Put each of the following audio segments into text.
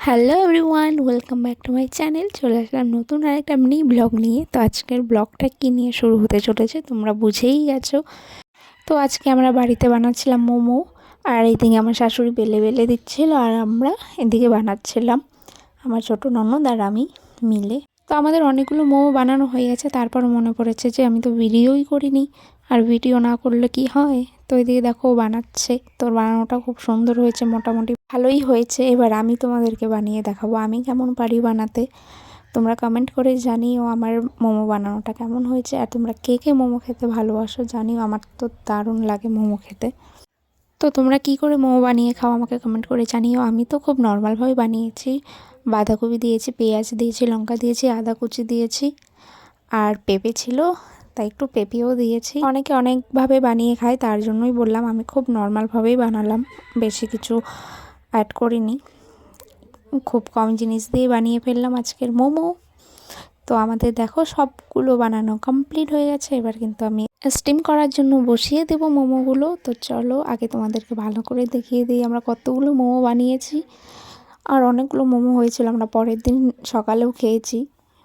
Hello everyone, welcome back to my channel. চলে আসলাম নতুন আরেকটা মিনি ব্লগ নিয়ে। তো আজকের ব্লগটা কী নিয়ে শুরু হতে চলেছে তোমরা বুঝেই গেছো। তো আজকে আমরা বাড়িতে বানাচ্ছিলাম মোমো, আর এইদিকে আমার শাশুড়ি বেলে বেলে দিচ্ছিল, আর আমরা এদিকে বানাচ্ছিলাম আমার ছোটো ননদ আর আমি মিলে। তো আমাদের অনেকগুলো মোমো বানানো হয়ে গেছে, তারপর মনে পড়েছে যে আমি তো ভিডিওই করিনি, আর ভিডিও না করলে কি হয়। তো এদিকে দেখো বানাচ্ছে, তোর বানানোটা খুব সুন্দর হয়েছে, মোটামুটি ভালোই হয়েছে। এবার আমি তোমাদেরকে বানিয়ে দেখাবো আমি কেমন পারি বানাতে। তোমরা কমেন্ট করে জানিও আমার মোমো বানানোটা কেমন হয়েছে, আর তোমরা কে কে মোমো খেতে ভালোবাসো জানিও। আমার তো দারুণ লাগে মোমো খেতে। তো তোমরা কি করে মোমো বানিয়ে খাও আমাকে কমেন্ট করে জানিও। আমি তো খুব নর্মালভাবে বানিয়েছি, বাঁধাকপি দিয়েছি, পেঁয়াজ দিয়েছি, লঙ্কা দিয়েছি, আদা কুচি দিয়েছি, আর পেঁপে ছিল তাই একটু পেঁপেও দিয়েছি। অনেকে অনেকভাবে বানিয়ে খায়, তার জন্যই বললাম আমি খুব নর্মালভাবেই বানালাম, বেশি কিছু অ্যাড করিনি। খুব কম জিনিস দিয়ে বানিয়ে ফেললাম আজকের মোমো। তো আমাদের দেখো সবগুলো বানানো কমপ্লিট হয়ে গেছে। এবার কিন্তু আমি স্টিম করার জন্য বসিয়ে দেবো মোমোগুলো। তো চলো আগে তোমাদেরকে ভালো করে দেখিয়ে দিই আমরা কতগুলো মোমো বানিয়েছি। আর অনেকগুলো মোমো হয়েছিল, আমরা পরের দিন সকালেও খেয়েছি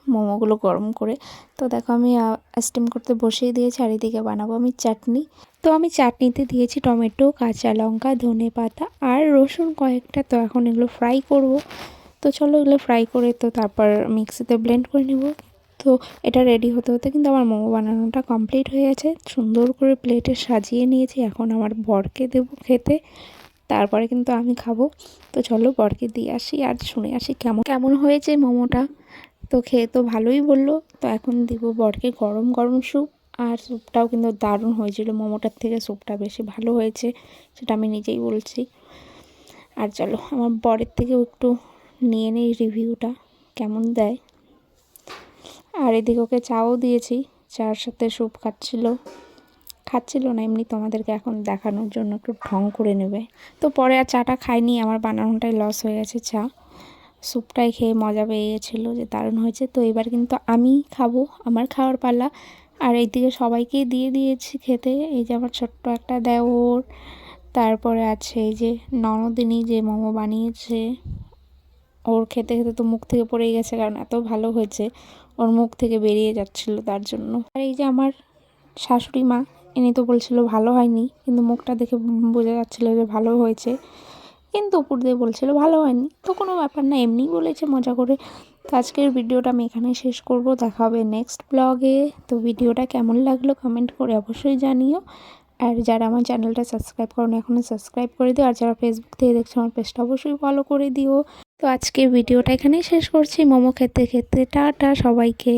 মোমোগুলো গরম করে। তো দেখো আমি স্টিম করতে বসিয়ে দিয়েছি, আর এদিকে বানাবো আমি চাটনি। তো আমি চাটনিতে দিয়েছি টমেটো, কাঁচা লঙ্কা, ধনে পাতা আর রসুন কয়েকটা। তো এখন এগুলো ফ্রাই করব। তো চলো এগুলো ফ্রাই করে তো তারপর মিক্সিতে ব্লেন্ড করে নেব। তো এটা রেডি হতে হতে কিন্তু আমার মোমো বানানোটা কমপ্লিট হয়ে গেছে, সুন্দর করে প্লেটে সাজিয়ে নিয়েছি। এখন আমার বরকে দেবো খেতে, তারপরে কিন্তু আমি খাবো। তো চলো বরকে দিয়ে আসি আর শুনে আসি কেমন কেমন হয়েছে মোমোটা। তো খেয়ে তো ভালোই বললো। তো এখন দিব বরকে গরম গরম স্যুপ, আর স্যুপটাও কিন্তু দারুণ হয়েছিল, মোমোটার থেকে স্যুপটা বেশি ভালো হয়েছে, সেটা আমি নিজেই বলছি। আর চলো আমার বরের থেকেও একটু নিয়ে নেই রিভিউটা কেমন দেয়। আর এদিকে ওকে চাও দিয়েছি, চার সাথে স্যুপ খাচ্ছিল না, এমনি তোমাদেরকে এখন দেখানোর জন্য একটু ঢং করে নেবে। তো পরে আর চাটা খাইনি, আমার বানানোটাই লস হয়ে গেছে। স্যুপটাই খেয়ে মজা পেয়ে গেছিলো যে দারুণ হয়েছে। তো এবার কিন্তু আমি খাবো, আমার খাওয়ার পালা। আর এইদিকে সবাইকেই দিয়ে দিয়েছি খেতে। এই যে আমার ছোট্ট একটা দেওর, তারপরে আছে এই যে ননদিনী যে মোমো বানিয়েছে, ওর খেতে খেতে তো মুখ থেকে পড়েই গেছে, কারণ এত ভালো হয়েছে ওর মুখ থেকে বেরিয়ে যাচ্ছিলো তার জন্য। আর এই যে আমার শাশুড়ি মা, ইনি তো বলছিল ভালো হয়নি, কিন্তু মুখটা দেখে বোঝা যাচ্ছিলো যে ভালো হয়েছে, কিন্তু উপর দিয়ে বলছিল ভালো হয়নি। তো কোনো ব্যাপার না, এমনিই বলেছে মজা করে। তো আজকের ভিডিওটা আমি এখানেই শেষ করব, দেখা হবে নেক্সট ব্লগে। তো ভিডিওটা কেমন লাগলো কমেন্ট করে অবশ্যই জানিও। আর যারা আমার চ্যানেলটা সাবস্ক্রাইব করোনি এখনও সাবস্ক্রাইব করে দিও, আর যারা ফেসবুক থেকে দেখছো আমার পেজটা অবশ্যই ফলো করে দিও। তো আজকে ভিডিওটা এখানেই শেষ করছি, মোমো খেতে খেতে। টাটা সবাইকে।